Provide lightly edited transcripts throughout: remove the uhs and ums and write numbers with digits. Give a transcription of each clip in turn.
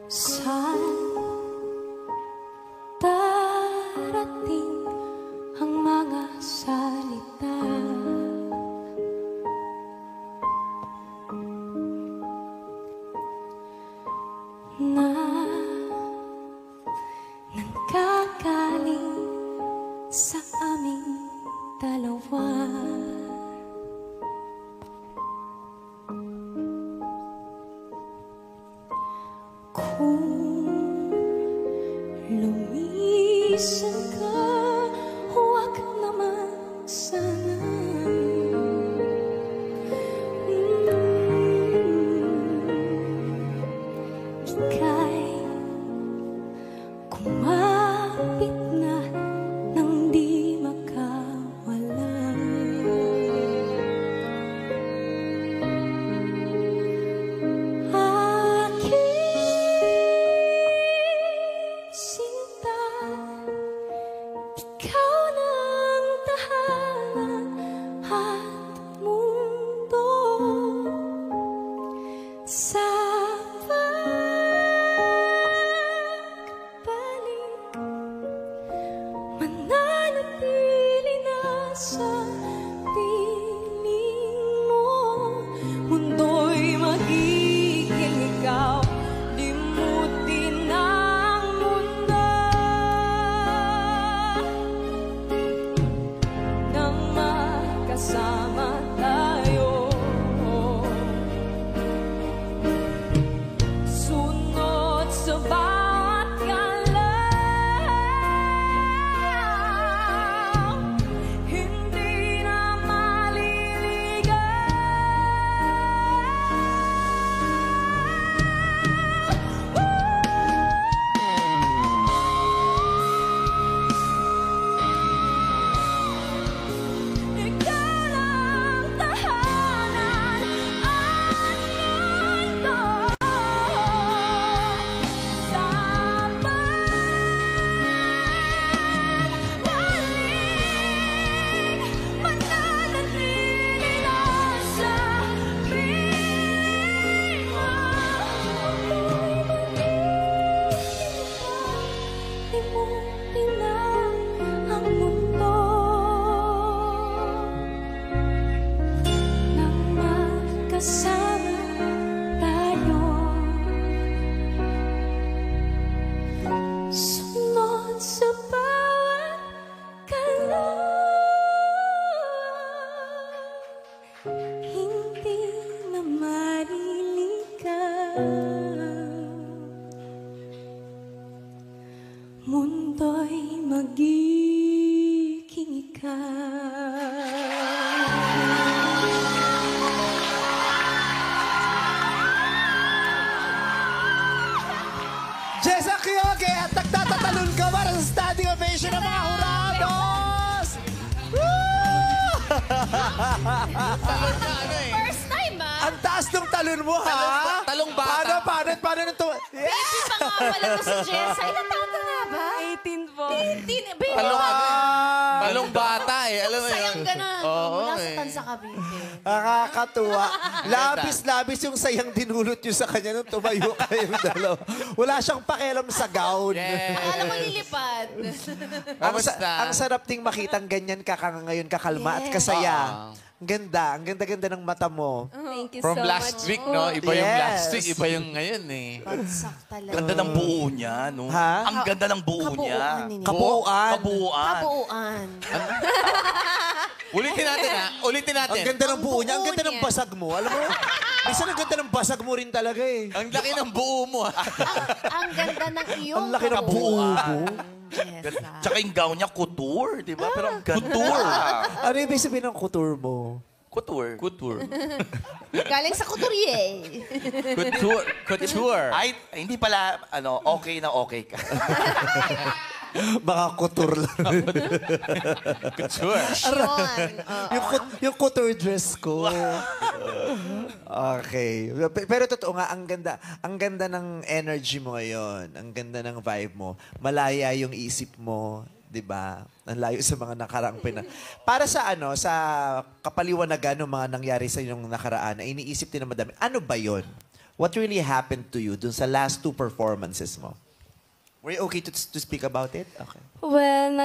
Saan darating ang mga salita? Na nanggagaling sa aming dalawa. Kung lumisan ka, huwag naman sana. Ika'y kumapit na nang di makawala. Aking sinta, ikaw ng tahanan at mundo. Sa pagbalik, mananatili na sa piling mo. Mundo'y magiging ikaw, limutin ang mundo. Nang magkasama tayo, sunod sa bawat galaw, hindi na maliligaw. Ikaw lang tahanan at mundo. Sa pagbalik, mananatili na sa piling mo. Limutin na ang mundo. Nang magkasama tayo, sunod sa bawat galaw, hindi na maliligaw. Mundo'y magiging ikaw. Jessa Quiroga at nagtatatalon ka para sa standing ovation ng mga hurados! Woo! Talon niya, ano eh. First time, ah. Ang taas ng talon mo, ha? Talong bata. Paano nito? Baby pa nga pala to si Jessa. Ilan taon ka na ba? 18 po. 18. Baby Talong, pa. talong bata eh. Alam mo yun. Sayang ka na. Oo, Mula sa eh. Tansa Cavite. Nakakatuwa. Labis-labis yung sayang dinulot nyo sa kanya nung tumayo kayong dalawa. Wala siyang pakialam sa gown. Yeah. Akala mo lilipad. Kamusta? Ang sarap ting makitang ganyan ka ngayon, kakalma at kasaya. Ang ganda ng mata mo. Thank you From so last much. week, no? Iba yung Yes. last week, iba yung ngayon eh. Bagsak talaga. Ganda ng buo niya, no? Ha? Ang ganda ng buo niya. Kabuuan ni Nini. Kabuuan. Kabuuan. Kabuuan. Ulitin natin, ha? Ulitin natin. Ang ganda ng buo niya. Ang buo ganda ng niya. basag mo. Alam mo, minsan ang ganda ng basag mo rin talaga eh. Ang laki ng buo mo, ha? Ang ganda ng iyong Ang laki ng buo mo. Jessa. Tsaka yung gown niya, couture, di ba? Pero ang ganda. Couture. Ano ibig sabihin ng couture mo? Couture. Couture. Galing sa couturier. Couture. Couture. Ay, hindi pala, okay na okay ka. Mga couture lang. Couture. Yun. yung couture dress ko. Okay. Pero totoo nga, ang ganda ng energy mo ngayon. Ang ganda ng vibe mo. Malaya yung isip mo. 'di ba? Ang layo sa mga nakaraang Para sa sa kapaliwanagan ng mga nangyari sa inyong nakaraan, ay iniisip din ng madami. Ano ba 'yon? What really happened to you dun sa last 2 performances mo? Were you okay to speak about it? Okay. Well,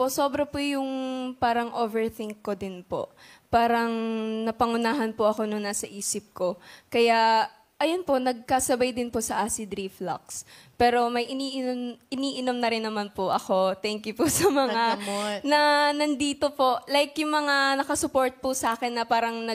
sobra po yung parang overthink ko din po. Parang napangunahan po ako nung nasa isip ko. Kaya, ayun po, nagkasabay din po sa acid reflux. Pero may iniinom na rin naman po ako. Thank you po sa mga Naggamot. na nandito po. Like yung mga nakasupport po sa akin na parang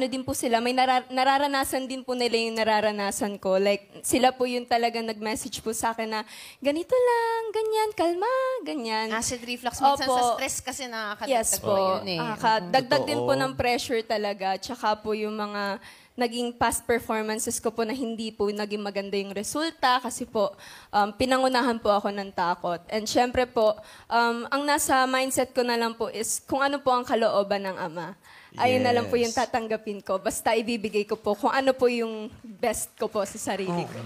din po sila, may nararanasan din po nila yung nararanasan ko. Like, sila po yung talaga nag-message po sa akin na, ganito lang, ganyan, kalma, ganyan. Acid reflux. Minsan Opo. sa stress kasi nakakadagdag Yes po. yun eh. Dagdag din po ng pressure talaga. Tsaka po yung mga naging past performances ko po na hindi po naging maganda yung resulta kasi po pinangunahan po ako ng takot. And syempre po, ang nasa mindset ko na lang po is kung ano po ang kalooban ng Ama. Ayun na lang po yung tatanggapin ko. Basta ibibigay ko po kung ano po yung best ko po sa sarili ko.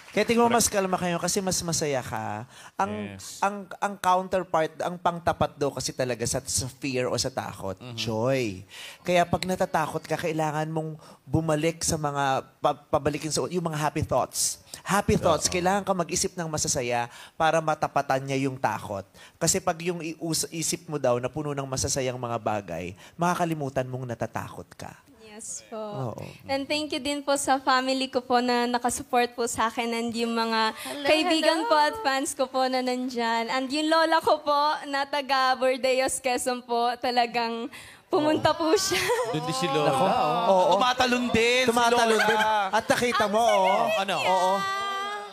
Kaya tingnan mo mas kalma kayo kasi mas masaya ka. Ang counterpart, ang pangtapat daw kasi talaga sa fear o sa takot, joy. Kaya pag natatakot ka, kailangan mong bumalik sa mga, pabalikin sa yung mga happy thoughts. Happy thoughts, kailangan ka mag-isip ng masasaya para matapatan niya yung takot. Kasi pag yung isip mo daw na puno ng masasayang mga bagay, makakalimutan mong natatakot ka. Yes po. Oo. And thank you din po sa family ko po na nakasupport po sa akin and yung mga kaibigan po at fans ko po na nandyan. And yung lola ko po na taga Bordeos, Quezon po, talagang pumunta po siya. Doon din si Lola. Oo. Tumatalon din. si Tumatalon Lola. din. At nakita mo, Ano? Oo.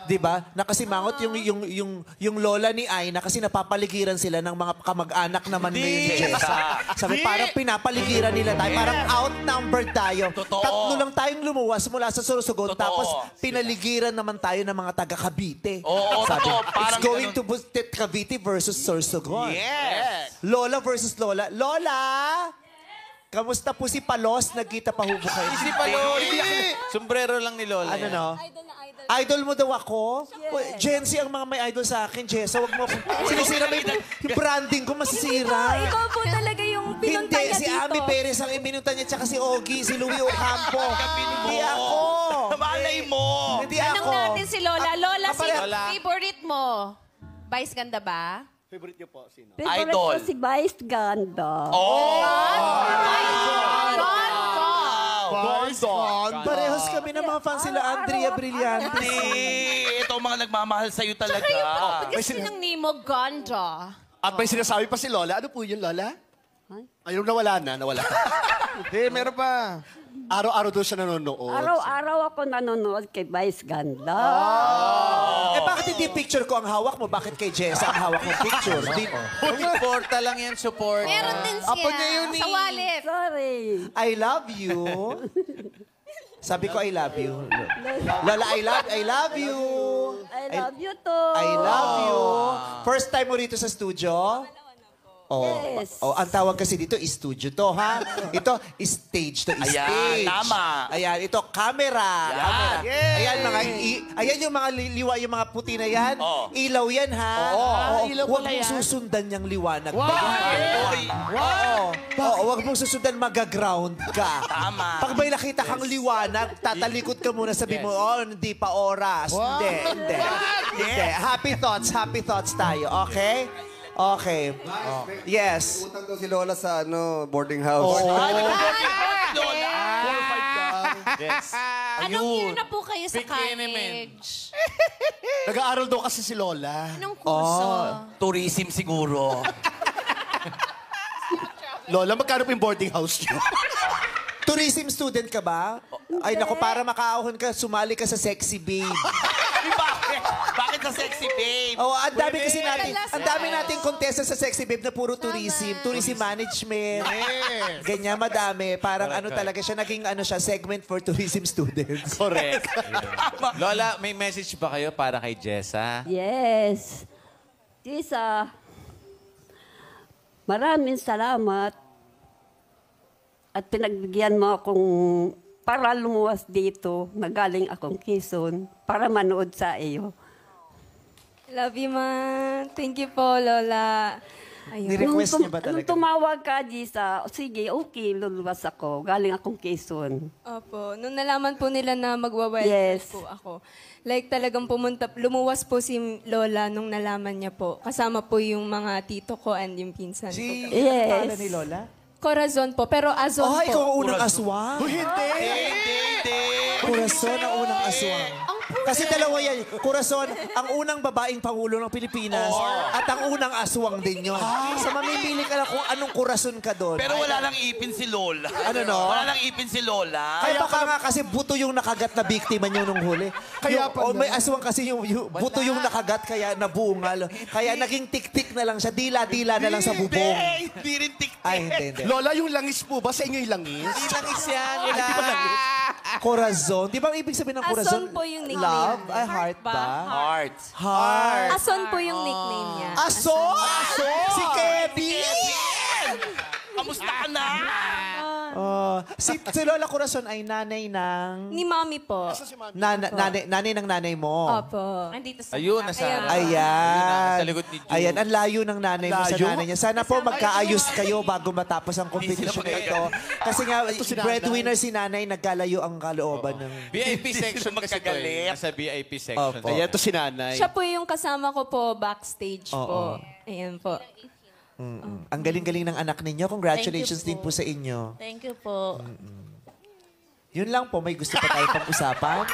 'Di ba? Nakasimangot yung lola ni Aina kasi napapaligiran sila ng mga kamag-anak naman ngayon ni Jessa. Sabi, parang pinapaligiran nila tayo. Parang outnumbered tayo. Totoo. 3 lang tayong lumuwas mula sa Sorsogon. Totoo. Tapos pinaligiran naman tayo ng mga taga Cavite. Oo, Sabi, totoo. it's Parang going ganun. to boost Cavite versus Sorsogon. Yes. Lola versus Lola. Lola! Kamusta po si Palos? Nagkita pa hubo kayo. Si Paloli. Sombrero lang ni Lola. Ano yan. no? Idol mo daw ako? Gen Z ang mga may idol sa akin, Jessa. Huwag mo akong sinisira. Yung branding ko masisira. Ikaw po talaga yung pinunta Hindi, niya si dito. Ami Perez ang iminunta niya, tsaka si Ogie, si Louie Ocampo. Hindi ako. Malay mo. Hindi Tanong ako. natin si Lola. Lola, Ah, sino Lola. favorite mo? Vice ganda ba? Favorite Idol. ko si Vice Ganda. Oh! Parehos kami ng mga fans sila Andrea Brillantes. Hindi. Ito ang mga nagmamahal sa'yo talaga. Kasi ng Nemo ganda. At may sinasabi pa si Lola. Ano po yun, Lola? Ayun, nawala na. Meron pa. Araw-araw doon siya nanonood. Araw-araw ako nanonood kay Vice Ganda. Eh bakit hindi picture ko ang hawak mo? Bakit kay Jessa ang hawak mong picture? Suporta lang yan, support. Meron din siya. Apo niya yun Sa wallet. Sorry. I love you. Sabi ko, I love you. Lola, I love you. I love you too. I love you. First time mo rito sa studio? Oh, Yes. oh, ang tawag kasi dito is studio to, ha? Ito, stage to, Ayan, stage. tama. Ayan, ito, camera. Yan. Camera. Yay! Ayan, ayan yung mga liwa, yung mga puti na yan. Oh. Ilaw yan, ha? ilaw Huwag pala mong yan. susundan yung liwanag. Oy. Oo, huwag mong susundan, mag-ground ka. Tama. Pag may nakita kang liwanag, tatalikod ka muna, sabi mo, oh, hindi pa oras. Hindi. Happy thoughts tayo, okay? Okay. Yes. Utang daw si Lola sa boarding house. Lola. Yes. Anong year na po kayo sa Big element. college? Nag-aaral daw kasi si Lola. Anong kurso? Tourism siguro. Lola, magkano po yung boarding house niyo? Tourism student ka ba? Ay, naku, para makaahon ka, sumali ka sa Sexy Babe. Bakit? Bakit sa sexy babe? Oh, ang dami kasi natin, ang dami nating contestant sa Sexy Babe na puro tourism management. Ganyan, madami. Parang ano talaga siya, naging ano siya, segment for tourism students. Correct. Lola, may message ba kayo para kay Jessa? Yes. Tisa, maraming salamat at pinagbigyan mo akong para lumuwas dito na galing akong Quezon para manood sa iyo. Love you, ma. Thank you po, Lola. Ayun. Ni-request niya ba Nung talaga? tumawag ka, Jisa, sige, okay, luluwas ako. Galing akong Quezon. Opo. Nung nalaman po nila na magwa-wild Yes. po ako, like talagang lumuwas po si Lola nung nalaman niya po. Kasama po yung mga tito ko and yung pinsan ko. Yes. Pangalan ni Lola? Corazon po, pero Azon Oh, po. ikaw ang unang aswang. Hindi. Corazon ang unang aswang. Kasi dalawa yan. Corazon, ang unang babaeng pangulo ng Pilipinas at ang unang aswang din yun. So mamimili ka lang kung anong corazon ka doon. Pero wala lang ipin si Lola. Ano, no? Wala lang ipin si Lola. Kaya baka nga kasi buto yung nakagat na biktima niyo nung huli. Kaya Yung- may aswang kasi yung buto yung nakagat kaya nabungal. Kaya naging tik-tik na lang siya. Dila-dila na lang sa bubong. Hindi rin tik-tik. Ay, hindi. Lola, yung langis po ba? Sa inyo yung langis? Langis yan. Corazon. Di ba ang ibig sabihin ng corazon? Azon po yung nickname. Love? Ay, heart ba? Heart. Heart. Azon po yung nickname niya. Aso? Si Kevin! Kamusta ka na? Si Lola Corazon ay nanay ng... Ni Mami po. nanay ng nanay mo. Opo. Nandito sa Ayun, nasa... Ayan. Sa likod ni Ju. Ayan, ang layo ng nanay mo sa Layo? nanay niya. Sana po magkaayos kayo bago matapos ang competition na ito. Kasi nga, breadwinner si nanay, nagkalayo ang kalooban ng... VIP section kasi ito magkagalit. eh. Nasa VIP section. Opo. Ayan, to si nanay. Siya po yung kasama ko po backstage po. Ayan po. Ang galing-galing ng anak ninyo. Congratulations din po sa inyo. Thank you po. Yun lang po, may gusto pa tayo pag-usapan.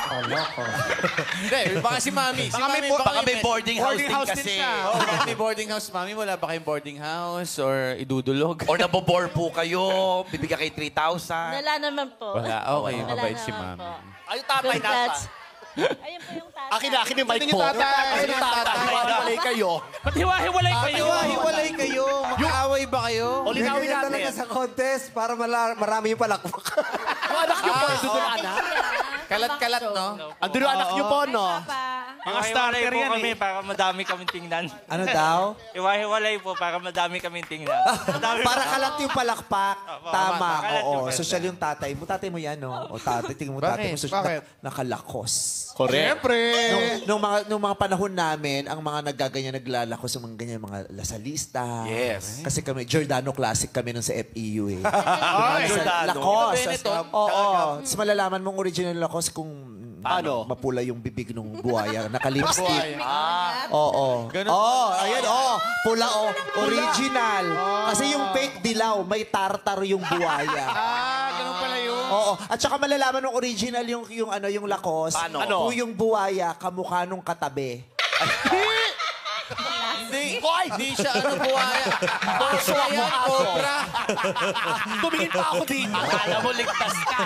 Hindi, baka si Mami. Si Mami, Baka may boarding house din din kasi. siya. Oh, baka may boarding house. Mami, wala ba kayong boarding house or idudulog? Or nabobore po kayo, bibigyan kayo 3,000. Wala naman po. Wala. Okay, Wala mabait si naman Mami. po. Ay, yung tatay Congrats. nasa. Ayun po yung tatay. Akin yung mic po. Akin yung tatay. Hiwalay kayo. Ba't hiwa-hiwalay kayo? Hiwalay kayo. Mag-aaway ba kayo? O, linawin Ganyan natin. talaga sa contest para marami yung palakpak. Yung anak nyo po, andun yung anak. Kalat-kalat, no? Andun yung anak nyo po, no? Mga starter yan kami para madami kaming tingnan. Ano daw? Hiwa-hiwalay po para madami kaming tingnan. Madami Para kalat yung palakpak. Tama. kalat yung Oo. palakpak. Social yung tatay mo. Tatay mo yan, no? O tatay, tingin mo tatay mo. Social, Bakit? nakalakos. Siyempre. Nung mga panahon namin, ang mga naggaganyan naglalakos, yung mga ganyan, mga lasalista. Yes. Kasi kami, Giordano Classic kami nun sa FEU eh. Ay, Lakos. Benetton. Oo. Tapos malalaman mong original lakos kung Paano? mapula yung bibig ng buhaya. Naka-lipstick. Oo. Ayan, pula, original. Kasi yung fake dilaw, may tartar yung buhaya. Ganun pala yun. Oo. At saka malalaman ng original yung lakos. Paano? Kung yung buhaya, kamukha nung katabi. Hindi siya buhaya. Aso yan, cobra. Tumingin pa ako dito. Akala mo ligtas ka.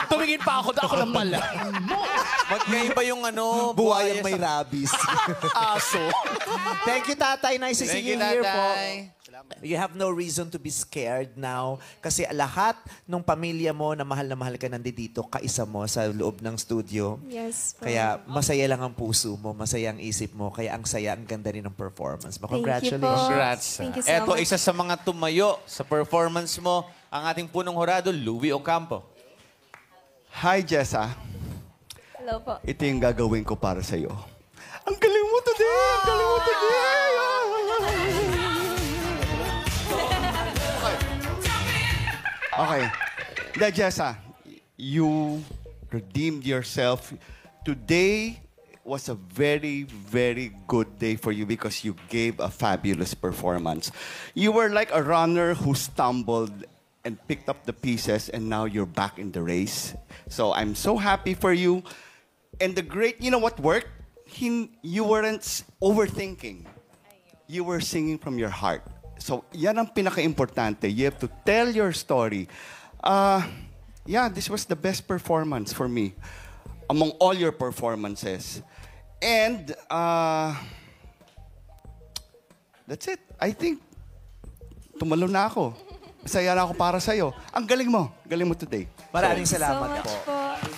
Tumingin pa ako. Ako lang pala. Magkaiba yung Buhayang sa- may rabies. Aso. Thank you, tatay. Nice to see Thank you you, here po. tatay. You have no reason to be scared now kasi lahat ng pamilya mo na mahal ka nandito, kaisa mo sa loob ng studio. Yes po. Kaya masaya lang ang puso mo, masaya ang isip mo, kaya ang saya, ang ganda rin ng performance mo. Thank you po. Congratulations. Congrats. Thank you so Eto, much. isa sa mga tumayo sa performance mo, ang ating punong hurado, Louie Ocampo. Hi, Jessa. Hello po. Ito yung gagawin ko para sa'yo. Ang galing mo today! Ang galing mo today! Okay. Na, Jessa, you redeemed yourself. Today was a very, very good day for you because you gave a fabulous performance. You were like a runner who stumbled and picked up the pieces, and now you're back in the race. So I'm so happy for you. And you know what worked? You weren't overthinking. You were singing from your heart. So, yan ang pinaka-importante. You have to tell your story. Yeah, this was the best performance for me among all your performances. And, that's it. I think, tumalo na ako. Masaya na ako para sa'yo. Ang galing mo. Galing mo today. Maraming So salamat much po. po.